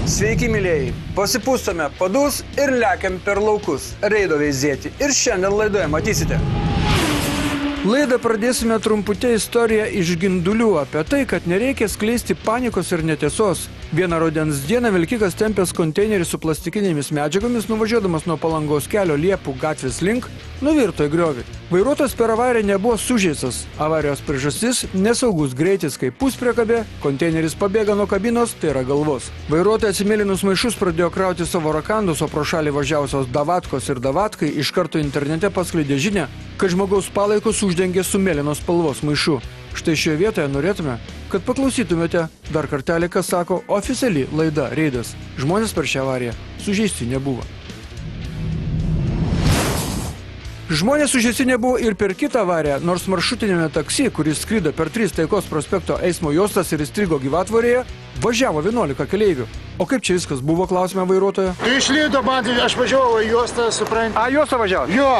Sveiki, mylėjai. Pasipūstome padus ir lekiam per laukus. Reido veizėti. Ir šiandien laidoje matysite. Laidą pradėsime trumputę istoriją iš Gindulių apie tai, kad nereikia skleisti panikos ir netiesos. Vieną rudens dieną vilkikas tempęs konteinerį su plastikinėmis medžiagomis, nuvažiuodamas nuo Palangos kelio Liepų gatvės link, nuvirto į griovį. Vairuotojas per avariją nebuvo sužeistas. Avarijos priežastis – nesaugus greitis, kai puspriekabė, konteineris pabėga nuo kabinos, tai yra galvos. Vairuotojas atsimėlinus maišus pradėjo krauti savo rakandus, o pro šalį važiavusios Davatkos ir Davatkai iš karto internete paskleidė žinią, kad žmogaus palaikus uždengė su mėlynos spalvos maišu. Štai šioje vietoje norėtume, kad paklausytumėte dar kartelį, kas sako oficiali laida Reidas. Žmonės per šią avariją sužeisti nebuvo. Žmonės sužeisti nebuvo ir per kitą avariją, nors maršrutinėme taksi, kuris skrido per 3 Taikos prospekto eismo juostas ir įstrigo gyvatvorėje, važiavo 11 keleivių. O kaip čia viskas buvo, klausime vairuotojo? Tai išlydo, man, aš važiavau į juostą, suprantu. A, juostą važiavo? Jo,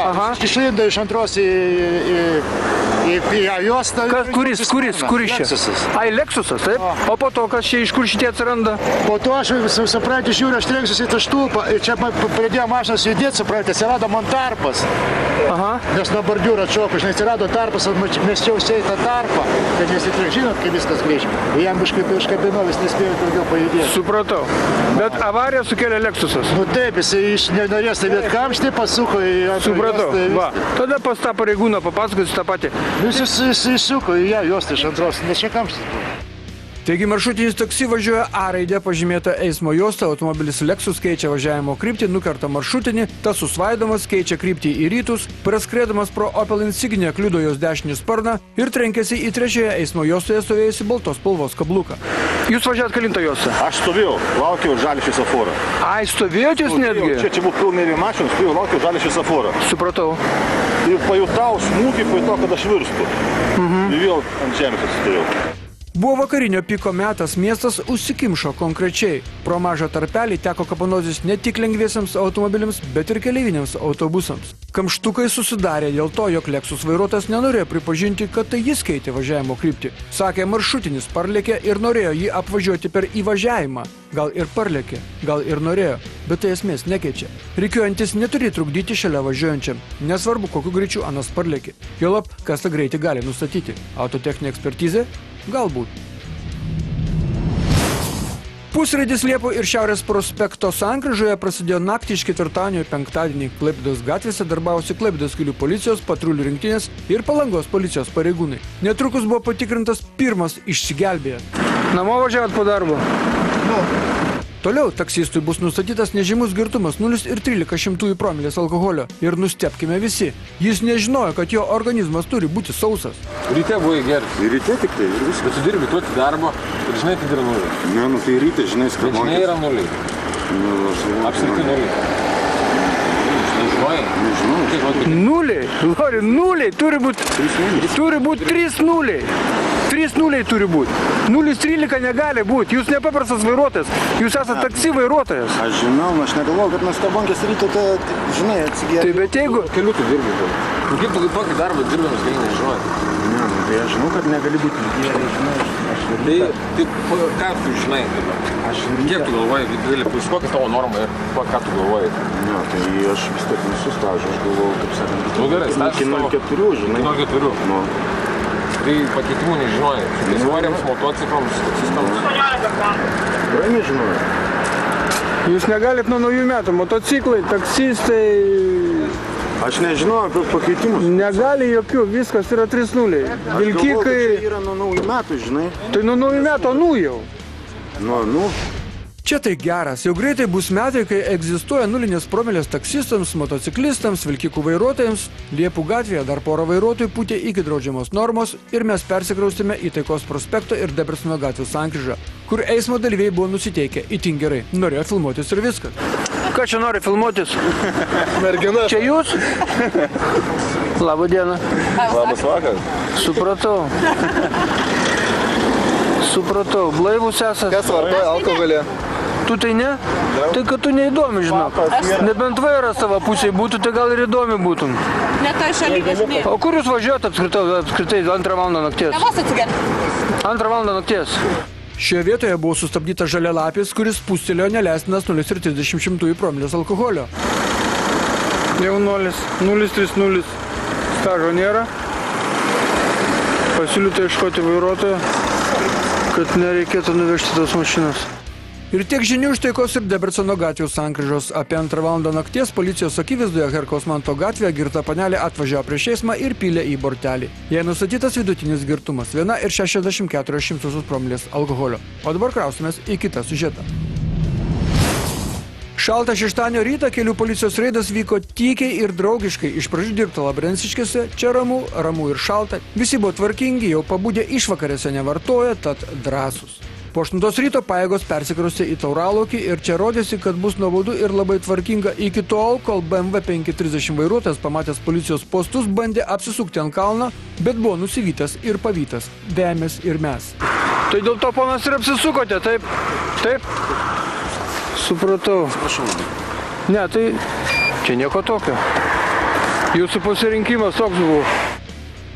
išlydo iš antros į juostą. Kuris čia? Lexusas. Ai, Lexusas, taip? O po to, kas čia iš kur šitie atsiranda? Po to aš, suprantu, žiūriu, aš trenksiuosi į tą štulpą. Ir čia pradėjo mašinas judėti, suprantu, atsirado man tarpas. Aha. Nes nuo bordiūro atšoko, žinai, atsirado tarpas, mesčiausi į tą tarpą, kad nesitrek, žinot, kaip viskas greičiau. Jam kažkaip užkabino, vis nespėjo daugiau pajudėti. Supratau. Bet avariją sukėlė Lexusas. Nu taip, jis nenorėjo stovėti kamštį, pasuko į antrą Supratau. juostą. Va. Tada pas tą pareigūną papasakosi tą patį. Jis įsuko į ją juostą iš antros, nes čia kamštis buvo. Taigi maršrutinis taksi važiuoja A raidė pažymėta eismo juosta, automobilis Lexus keičia važiavimo kryptį, nukerta maršrutinį, tas susvaidomas, keičia kryptį į rytus, praskrėdamas pro Opel Insignia kliudo jos dešinį sparną ir trenkėsi į trečioje eismo juostoje stovėjusi baltos spalvos kabluką. Jūs važiavot kelintą juostą? Aš stovėjau, laukiau žalį šviesoforą. Ai, stovėjot jūs netgi? Čia buvo pilnai mašinos, stovėjau, laukiau žalį šviesoforą. Supratau. Ir pajutau smūgį, pajutau, kad aš virstu. Ir vėl ant žemės atsistojau. Buvo vakarinio piko metas, miestas užsikimšo konkrečiai. Pro mažą tarpelį teko kapanotis ne tik lengviesiams automobiliams, bet ir keleiviniams autobusams. Kamštukai susidarė dėl to, jog Lexus vairuotojas nenorėjo pripažinti, kad tai jis keitė važiavimo kryptį. Sakė, maršrutinis parlėkė ir norėjo jį apvažiuoti per įvažiavimą. Gal ir parlėkė, gal ir norėjo, bet tai esmės nekeičia. Rikiuojantis neturi trukdyti šalia važiuojančiam. Nesvarbu, kokiu greičiu anas parlėkė. Juolab, kas tą greitį gali nustatyti. Autotechninė ekspertizė? Galbūt. Pusraidis Liepų ir Šiaurės prospekto sankryžoje prasidėjo naktį iš ketvirtadienio į penktadienį. Klaipėdos gatvėse darbavosi Klaipėdos kelių policijos, patrulių rinktinės ir Palangos policijos pareigūnai. Netrukus buvo patikrintas pirmas išsigelbėjęs. Namo važiavot po darbo? Toliau taksistui bus nustatytas nežymus girtumas 0,13 promilės alkoholio. Ir nustebkime visi, jis nežinojo, kad jo organizmas turi būti sausas. Ryte buvai geras. Ir ryte tik tai, ir viskas. Bet tu dirbi tuoti darbo ir žinai, kad yra nuliai. Ne, nu tai ryte, žinai, Bet skrabonkės. žinai, yra nuliai. Nu, aš Apskritai nuliai. Nežinojai? Nežinau. Kiek vat, Nuliai, Lori, nuliai, turi būti 3 nuliai. 3 nuliai turi būti. 0,13 negali būti. Jūs nepaprastas vairuotojas. Jūs esate taksi vairuotojas. Aš žinau, aš negalvoju, kad nuo skrabonkės ryte, tai, žinai, atsigėrė. Tai bet jeigu... keliu tu dirbi. Kaip tu tokį darbą dirbamas gali nežinojai? Ne, nu, tai aš žinau, kad negali būti gėrė, žinai. Tai ką tu žinai dabar? Kiek tu galvoji, didelį, kokia tavo norma ir ką tu galvoji? Ne, tai aš vis tiek visus stažu, aš galvoju, kaip sakant, Nu gerai, stažas iki 0,4, žinai. 0,4. Nu, Tai pakeitimų nežinojai. Tai svoriams, motociklams, taksistams. tikrai nežinau. Jūs negalit nuo naujų metų. Motociklai, taksistai... Aš nežinau apie pakeitimus. Negali jokių, viskas yra 3 nuliai. Aš galvoju, kad Vilkikai... čia yra nuo naujų metų, žinai. Tai nuo naujų metų, nu jau. Nu. Čia tai geras. Jau greitai bus metai, kai egzistuoja nulinės promilės taksistams, motociklistams, vilkikų vairuotojams. Liepų gatvėje dar porą vairuotojų pūtė iki draudžiamos normos ir mes persikraustėme į Taikos prospekto ir Debreceno gatvių sankryžą, kur eismo dalyviai buvo nusiteikę itin gerai. Norėjo filmuotis ir viskas. Ką čia nori filmuotis? Mergina. Čia jūs? Labą dieną. Labas vakaras. Supratau. Blaivus esat? Kas vartoja alkoholį? Tu tai ne? Tai kad tu neįdomi, žinok. Nebent vairas savo pusėje būtų, tai gal ir įdomi būtum. Ne toj šaly važinėjau. O kur jūs važiuojat apskritai 2 valandą nakties? Kavos atsigerti. 2 valandą nakties. Šioje vietoje buvo sustabdyta žalialapis, kuris spustelėjo neleistinas 0,30 promilės alkoholio. Jau 0,30 stažo nėra. Pasiūlyta ieškoti vairuotojo, kad nereikėtų nuvežti tos mašinos. Ir tiek žinių iš Taikos ir Debreceno gatvių sankryžos. Apie 2 valandą nakties policijos akivaizdoje Herkaus Manto gatvėje girta panelė atvažiavo prieš eismą ir pylė į bortelį. Jai nustatytas vidutinis girtumas 1,64 promilės alkoholio. O dabar krausimės į kitą siužetą. Šaltą šeštadienio rytą kelių policijos reidas vyko tykiai ir draugiškai. Iš pradžių dirbta Labrensiškėse, čia ramu ir šalta. Visi buvo tvarkingi, jau pabudę išvakarėse nevartoja, tad drąsūs. Po 8 ryto pajėgos persikraustė į Tauralaukį ir čia rodėsi, kad bus nuobodu ir labai tvarkinga iki tol, kol BMW 530 vairuotojas pamatęs policijos postus bandė apsisukti ant kalno, bet buvo nusivytęs ir pavytas. Vemės ir mes. Tai dėl to, ponas, ir apsisukote, taip? Taip? Supratau. Ne, tai čia nieko tokio. Jūsų pasirinkimas toks buvo.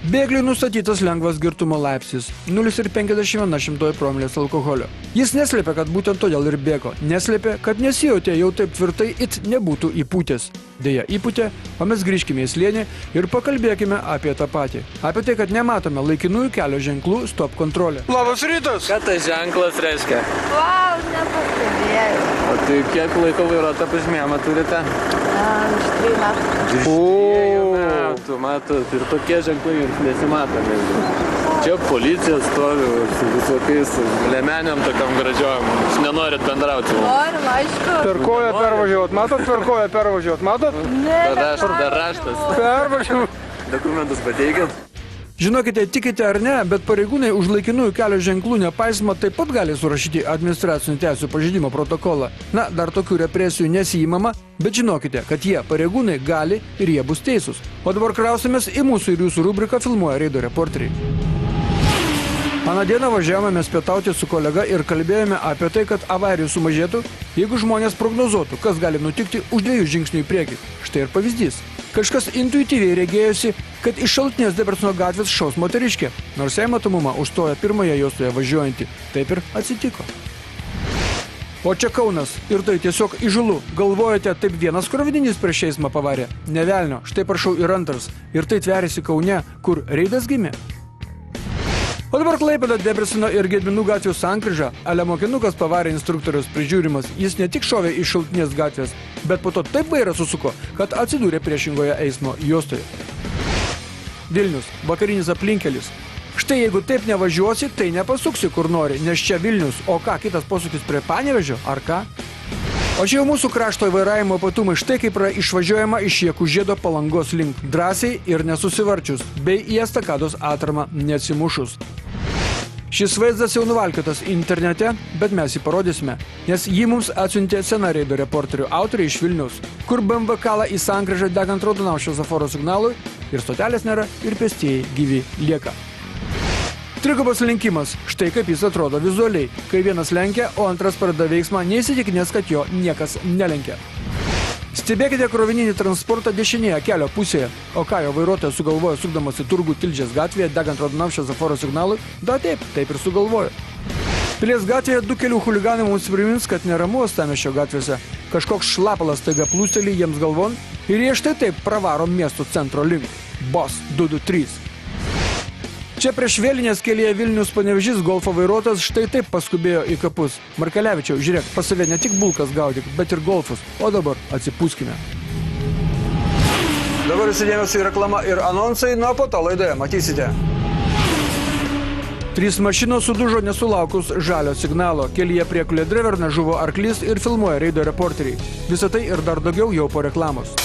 Bėgliui nustatytas lengvas girtumo laipsnis 0,51 promilės alkoholio. Jis neslėpė, kad būtent todėl ir bėgo. Neslėpė, kad nesijautė jau taip tvirtai it nebūtų įpūtęs. Deja, įpūtė, o mes grįžkime į slėnį ir pakalbėkime apie tą patį. Apie tai, kad nematome laikinųjų kelio ženklų stop kontrolė. Labas rytas! Ką tas ženklas reiškia? Vau, nepastebėjau. O tai kiek laiko vairuotojo pažymėjimą turite? Iš 3 metų. 3 metų, matot, ir tokie ženklai jums nesimato. Čia policija stovi su visokiais lemeniam tokiam gražiom. Jūs nenorit bendrauti. Noriu, aišku. Per koją pervažiuot, matot, per koją pervažiuot, matot? Dar raštas. Pervažiuot. Dokumentus pateikit. Žinokite, tikite ar ne, bet pareigūnai už laikinųjų kelio ženklų nepaisymą taip pat gali surašyti administracinių teisių pažeidimo protokolą. Na, dar tokių represijų nesiimama, bet žinokite, kad jie pareigūnai gali ir jie bus teisūs. O dabar krausimės į mūsų ir jūsų rubriką Filmuoja reido reporteriai. Aną dieną važiavome mes pietauti su kolega ir kalbėjome apie tai, kad avarijų sumažėtų, jeigu žmonės prognozuotų, kas gali nutikti už 2 žingsnių į priekį. Štai ir pavyzdys. Kažkas intuityviai regėjosi, kad iš šalutinės Debreceno gatvės šaus moteriškė, nors jai matomumą užstoja pirmoje juostoje važiuojantį. Taip ir atsitiko. O čia Kaunas. Ir tai tiesiog įžulu. Galvojate, taip vienas krovininys prieš eismą pavarė? Ne velnio, štai prašau ir antras. Ir tai tverėsi Kaune, kur reidas gimė. O dabar Klaipėda, Debreceno ir Gedminų gatvių sankryža. Ale mokinukas pavarė instruktoriaus prižiūrimas. Jis ne tik šovė iš šalutinės gatvės, bet po to taip vairą susuko, kad atsidūrė priešingoje eismo juostoje. Vilnius. Vakarinis aplinkelis. Štai jeigu taip nevažiuosi, tai nepasuksi kur nori, nes čia Vilnius. O ką, kitas posūkis prie Panevėžio, ar ką? O čia jau mūsų krašto vairavimo ypatumai, štai kaip yra išvažiuojama iš Jekužėdo Palangos link. Drąsiai ir nesusivarčius, bei į estakados atramą neatsimušus. Šis vaizdas jau nuvalkiotas internete, bet mes jį parodysime, nes jį mums atsiuntė sena reido reporterių autoriai iš Vilniaus, kur BMW kala į sankryžą degant raudonam šviesoforo signalui ir stotelės nėra ir pėstieji gyvi lieka. Trigubas lenkimas. Štai kaip jis atrodo vizualiai, kai vienas lenkia, o antras pradeda veiksmą, neįsitikinęs, kad jo niekas nelenkia. Stebėkite krovininį transportą dešinėje kelio pusėje. O ką jo vairuotojas sugalvojo sukdamas į turgų Tilžės gatvėje, degant raudonam šviesoforo signalui? Da taip ir sugalvojo. Pilies gatvėje 2 kelių chuliganai mums primins, kad neramu Uostamiesčio gatvėse. Kažkoks šlapalas staiga plūsteli jiems galvon ir jie štai taip pravaro miesto centro link. Bos 223. Čia prieš vėlinės kelyje Vilnius Panevėžys golfo vairuotojas štai taip paskubėjo į kapus. Markelevičiau, žiūrėk, pas save ne tik bulkas gaudyk, bet ir golfus. O dabar atsipūskime. Dabar jūsų dėmesio į reklamą ir anonsai, nuo po to laidoje matysite. 3 mašinos sudužo nesulaukus žalio signalo. Kelyje prie Kuledreverna žuvo arklys ir Filmuoja reido reporteriai. Visą tai ir dar daugiau jau po reklamos.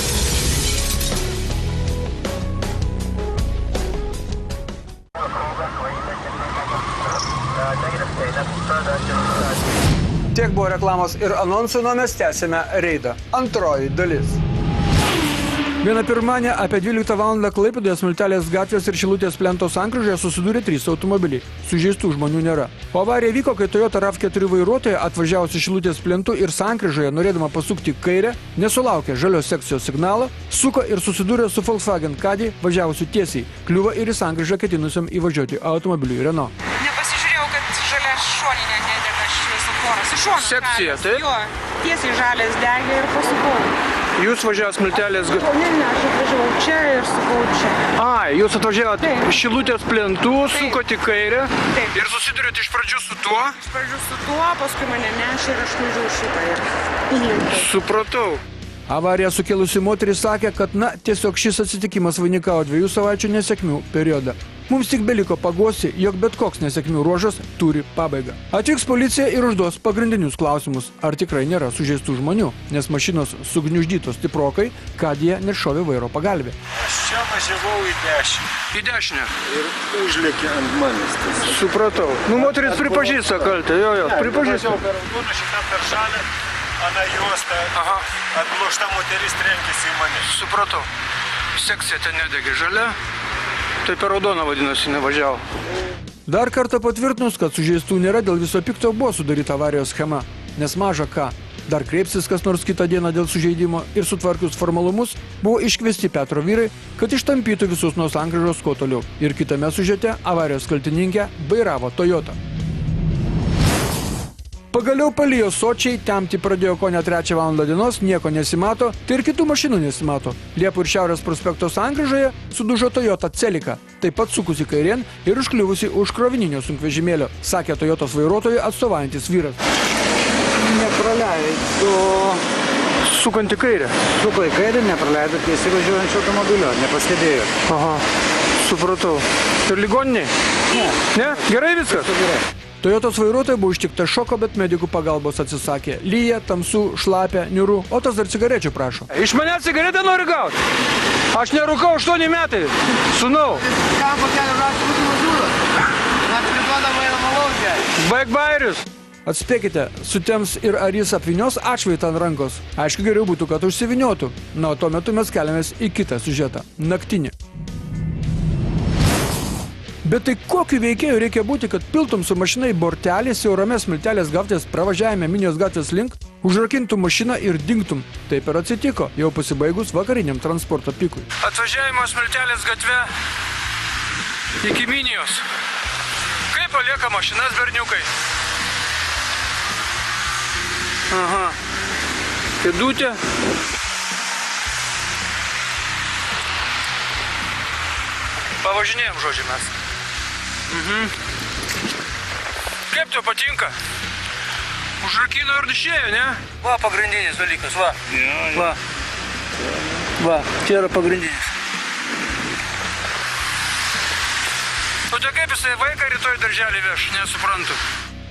Tiek buvo reklamos ir anonsų, nuo mes tęsime reidą. Antroji dalis. Vieną pirmanę apie 12 valandą Klaipėdoje Smiltelės gatvės ir Šilutės plento sankryžoje susidūrė 3 automobiliai. Sužeistų žmonių nėra. O avarija vyko, kai Toyota RAV4 vairuotoja atvažiavusi Šilutės plentu ir sankryžoje, norėdama pasukti kairę, nesulaukė žalios sekcijos signalo, suko ir susidūrė su Volkswagen Caddy, važiavusiu tiesiai, kliuvo ir į sankryžą ketinusiam įvažiuoti automobiliui Renault. Nepasižiūrėjau, kad žalia šoninė šviesoforas. Iš šono. Sekcija, kelias. taip? Jo, tiesiai žalės degė ir pasukau. Jūs važiavęs Smiltelės Ne, aš atvažiavau čia ir sukau čia. Ai, jūs atvažiavot Taip. Šilutės plentų, sukot į kairę Taip. ir susidurėt iš pradžių su tuo. Iš pradžių su tuo, paskui mane nešė ir aš nužiau šitą ir įlėkiau. Supratau. Avariją sukėlusi moteris sakė, kad tiesiog šis atsitikimas vainikavo 2 savaičių nesėkmių periodą. Mums tik beliko paguosti, jog bet koks nesėkmių ruožas turi pabaigą. Atvyks policija ir užduos pagrindinius klausimus, ar tikrai nėra sužeistų žmonių, nes mašinos sugniuždytos stiprokai, kad jie nešovė vairo pagalbę. Aš čia važiavau į 10 Į dešinę. ir užlėkė ant manęs. Supratau. Nu, moteris pripažįsta kaltę, jo, pripažįsta. Per raudoną šitą per žalę, ana juosta, atblošta moteris trenkėsi į mane. Supratau. Sekcija ten nedegė žalia. Tai per raudoną vadinasi nevažiavo. Dar kartą patvirtinus, kad sužeistų nėra, dėl viso pikto buvo sudaryta avarijos schema, nes maža ką. Dar kreipsis kas nors kitą dieną dėl sužeidimo ir sutvarkius formalumus buvo iškviesti Petro vyrai, kad ištampytų visus nuo sankryžos kuo toliau. Ir kitame siužete avarijos kaltininkė vairavo Toyota. Pagaliau palijo sočiai, temti pradėjo kone 3 valandą dienos, nieko nesimato, tai ir kitų mašinų nesimato. Liepų ir Šiaurės prospekto sankryžoje sudužo Toyota Celica, taip pat sukusi kairien ir užkliuvusi už krovininio sunkvežimėlio, sakė Toyotos vairuotojui atstovaujantis vyras. Nepraleido, Sukant į kairę. suko į kairę, nepraleido tiesiai važiuojančio automobilio, nepastebėjo. Aha, supratau. Ir ligoniniai? Ne? Gerai viskas? Toyotos vairuotojai buvo ištikta šoko, bet medikų pagalbos atsisakė. Lyja, tamsu, šlapia, niūru, o tas dar cigarečių prašo. Iš manęs cigaretę nori gauti? Aš nerūkau 8 metai. Sūnau. Ką po kelių ratų būtų važiuotas? Mes priduodama ir malonkę. Baig bairius. Atspėkite, sutems ir ar jis apvynios atšvaitą ant rankos. Aišku, geriau būtų, kad užsiviniotų. Na, o tuo metu mes keliamės į kitą siužetą – naktinį. Bet tai kokiu veikėju reikia būti, kad piltum su mašina į bortelį siaurame Smiltelės gatvės pravažiavime Minijos gatvės link, užrakintum mašiną ir dingtum. Taip ir atsitiko, jau pasibaigus vakariniam transporto pikui. Atvažiavimo Smiltelės gatve iki Minijos. Kaip palieka mašinas berniukai? Aha. Kėdutė. Pavažinėjom, žodžiu, mes. Kaip tau patinka? Užrakino ir išėjo, ne? Va, pagrindinis dalykas, va. Va. Va, čia yra pagrindinis. O tai kaip jisai vaiką rytoj darželį veš, nesuprantu.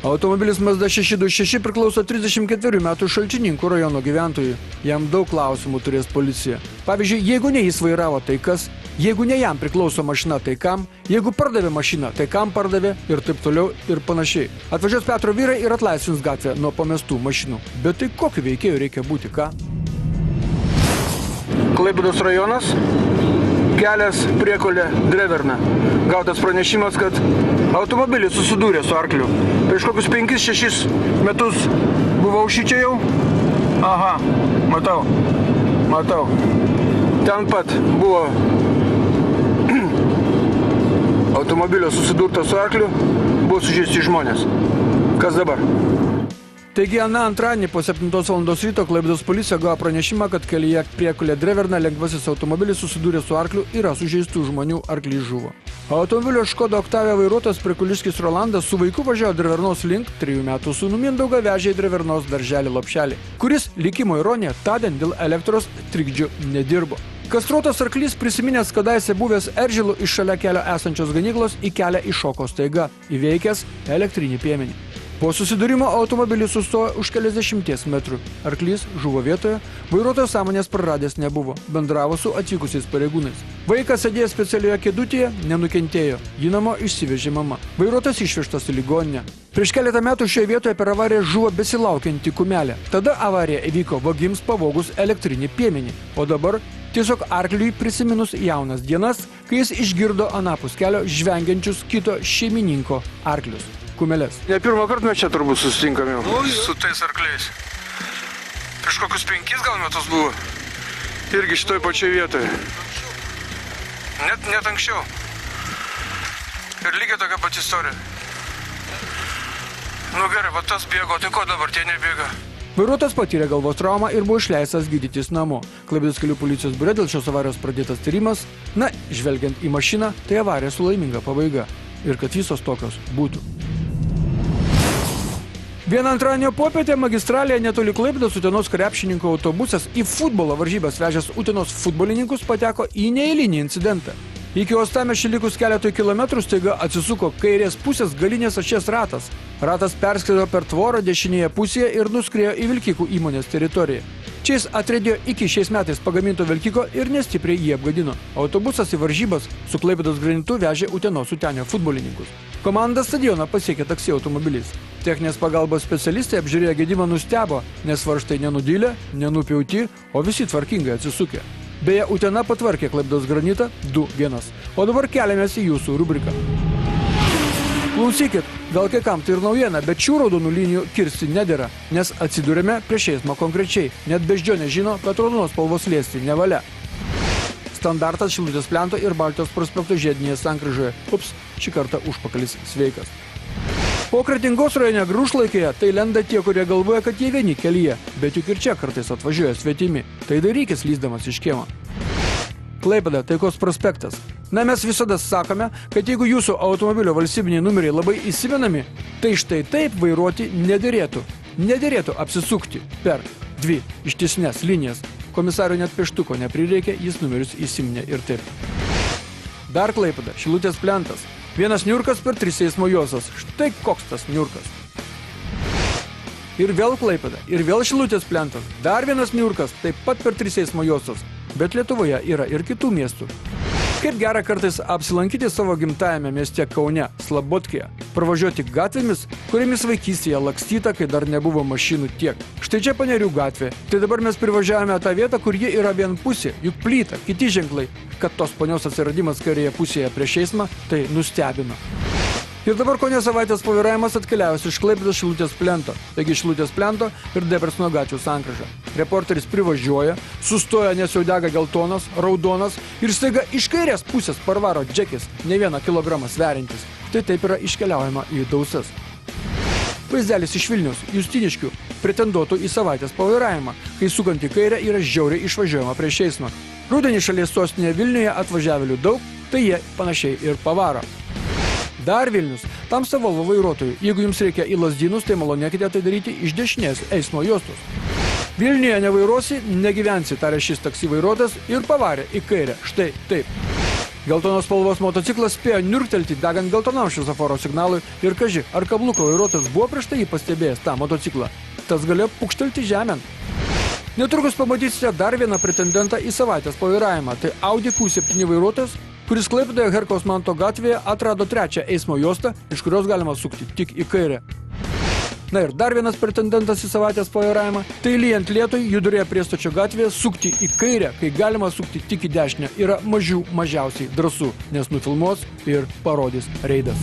Automobilis Mazda 626 priklauso 34 metų Šalčininkų rajono gyventojui. Jam daug klausimų turės policija. Pavyzdžiui, jeigu ne jis vairavo, tai kas? Jeigu ne jam priklauso mašina, tai kam? Jeigu pardavė mašiną, tai kam pardavė? Ir taip toliau ir panašiai. Atvažiuos Petro vyrai ir atlaisvins gatvę nuo pamestų mašinų. Bet tai kokiu veikėju reikia būti, ką? Klaipėdos rajonas, kelias Priekulė Dreverna. Gautas pranešimas, kad automobilis susidūrė su arkliu. Prieš kokius 5-6 metus buvau šičia jau. Aha, matau. Ten pat buvo automobilio susidurta su arkliu, buvo sužeisti žmonės. Kas dabar? Taigi, antradienį po 7 val. Ryto Klaipėdos policija gavo pranešimą, kad kelyje Priekulė Dreverna lengvasis automobilis susidūrė su arkliu, yra sužeistų žmonių, arklys žuvo. Automobilio Škoda Octavia vairuotojas Prikuliškis Rolandas su vaiku važiavo Drevernos link, 3 metų sūnų Mindaugą vežė į Drevernos darželį Lopšelį, kuris, likimo ironija, tądien dėl elektros trikdžių nedirbo. Kastruotas arklys prisiminęs kadaise buvęs Eržilų iš šalia kelio esančios ganyklos į kelią iššoko staiga, įveikęs elektrinį piemenį. Po susidūrimo automobilis sustojo už keliasdešimties metrų. Arklys žuvo vietoje, vairuotojas sąmonės praradęs nebuvo, bendravo su atvykusiais pareigūnais. Vaikas sėdėjo specialioje kėdutėje, nenukentėjo, jį namo išsivežė mama. Vairuotojas išvežtas į ligoninę. Prieš keletą metų šioje vietoje per avariją žuvo besilaukianti kumelė. Tada avarija įvyko vagims pavogus elektrinį piemenį, o dabar tiesiog arkliui prisiminus jaunas dienas, kai jis išgirdo anapus kelio žvengiančius kito šeimininko arklius. Kumelės. Ne pirmą kartą mes čia turbūt susitinkam jau su tais arkliais. Prieš kokius 5 gal metus buvo. Irgi šitoj pačioj vietoje. Net anksčiau. Ir lygiai tokia pati istorija. Nu gerai, va tas bėgo, tai ko dabar tie nebėga? Vairuotojas patyrė galvos traumą ir buvo išleistas gydytis namo. Klaipėdos kelių policijos biure dėl šios avarijos pradėtas tyrimas. Na, žvelgiant į mašiną, tai avarija su laiminga pabaiga. Ir kad visos tokios būtų. Vieną antradienio popietę magistralėje netoli Klaipėdos Utenos krepšininkų autobusas į futbolo varžybas vežęs Utenos futbolininkus pateko į neeilinį incidentą. Iki uostamiesčio likus keletui kilometrų staiga atsisuko kairės pusės galinės ašies ratas. Ratas perskrido per tvorą dešinėje pusėje ir nuskriejo į vilkikų įmonės teritoriją. Čia jis atrėdėjo iki šiais metais pagaminto vilkiko ir nestipriai jį apgadino. Autobusas į varžybas su Klaipėdos Granitu vežė Utenos Utenio futbolininkus. Komanda stadioną pasiekė taksi automobiliais. Techninės pagalbos specialistai apžiūrėję gedimą nustebo, nes varžtai nenudylė, nenupjauti, o visi tvarkingai atsisukė. Beje, Utena patvarkė Klaipėdos Granitą 2-1. O dabar keliamės į jūsų rubriką. Klausykit, gal kai kam tai ir naujiena, bet šių raudonų linijų kirsti nedėra, nes atsidūrėme prieš eismą konkrečiai. Net beždžionė žino, kad raudonos spalvos liesti nevalia. Standartas Šilutės plento ir Baltijos prospekto žiedinėje sankryžoje. Ups, šį kartą užpakalis sveikas. Po Kretingos rajone Grūšlaikėje tai lenda tie, kurie galvoja, kad jie vieni kelyje, bet juk ir čia kartais atvažiuoja svetimi. Tai darykis lysdamas iš kiemo. Klaipėda, Taikos prospektas. Na, mes visada sakome, kad jeigu jūsų automobilio valstybiniai numeriai labai įsimenami, tai štai taip vairuoti nederėtų. Nederėtų apsisukti per 2 ištisnes linijas. Komisario net pieštuko neprireikė, jis numerius įsiminė ir taip. Dar Klaipėda, Šilutės plentas. Vienas niurkas per 3 eismo juostas. Štai koks tas niurkas. Ir vėl Klaipėda, ir vėl Šilutės plentas. Dar vienas niurkas, taip pat per 3 eismo juostas. Bet Lietuvoje yra ir kitų miestų. Kaip gera kartais apsilankyti savo gimtajame mieste Kaune, Slabotkėje, pravažiuoti gatvėmis, kuriamis vaikystėje lakstyta, kai dar nebuvo mašinų tiek. Štai čia Panerių gatvė. Tai dabar mes privažiavome tą vietą, kur ji yra vienpusė, juk plyta, kiti ženklai, kad tos ponios atsiradimas kairėje pusėje prieš eismą, tai nustebino. Ir dabar kone savaitės paviravimas atkeliavęs iš Klaipėdos Šilutės plento, taigi Šilutės plento ir Debrecno gatvių sankryža. Reporteris privažiuoja, sustoja, nes jau dega geltonas, raudonas ir staiga iš kairės pusės parvaro džekis, ne 1 kilogramą sveriantis. Tai taip yra iškeliaujama į Dausas. Vaizdelis iš Vilniaus, Justiniškių, pretenduotų į savaitės pavairavimą, kai sukant į kairę yra žiauriai išvažiuojama prieš eismą. Rudenį šalies sostinėje Vilniuje atvažiavėlių daug, tai jie panašiai ir pavaro. Dar Vilnius, tamsta Volvo vairuotojų. Jeigu jums reikia į Lazdynus, tai malonėkite tai daryti iš dešinės eismo juostos. Vilniuje nevairuosi, negyvensi, tarė šis taksi vairuotojas ir pavarė į kairę. Štai taip. Geltonos spalvos motociklas spėjo niurktelti degant geltonam šviesoforo signalui ir kaži, ar kabliuko vairuotojas buvo prieš tai jį pastebėjęs tą motociklą. Tas galėjo pukštelti žemėn. Netrukus pamatysite dar vieną pretendentą į savaitės pavairavimą. Tai Audi Q7 vairuotojas, kuris Klaipėdoje Herkaus Manto gatvėje atrado 3 eismo juostą, iš kurios galima sukti tik į kairę. Na ir dar vienas pretendentas į savaitės pavairavimą, tai lyjant lietui Judurėje Priestačio gatvėje sukti į kairę, kai galima sukti tik į dešinę, yra mažiausiai drąsu, nes nufilmuos ir parodys reidas.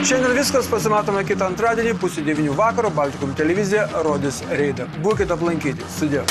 Šiandien viskas, pasimatome kitą antradienį, 8:30 vakaro, Baltikum televizija rodys reidą. Būkite aplankyti. Sudė.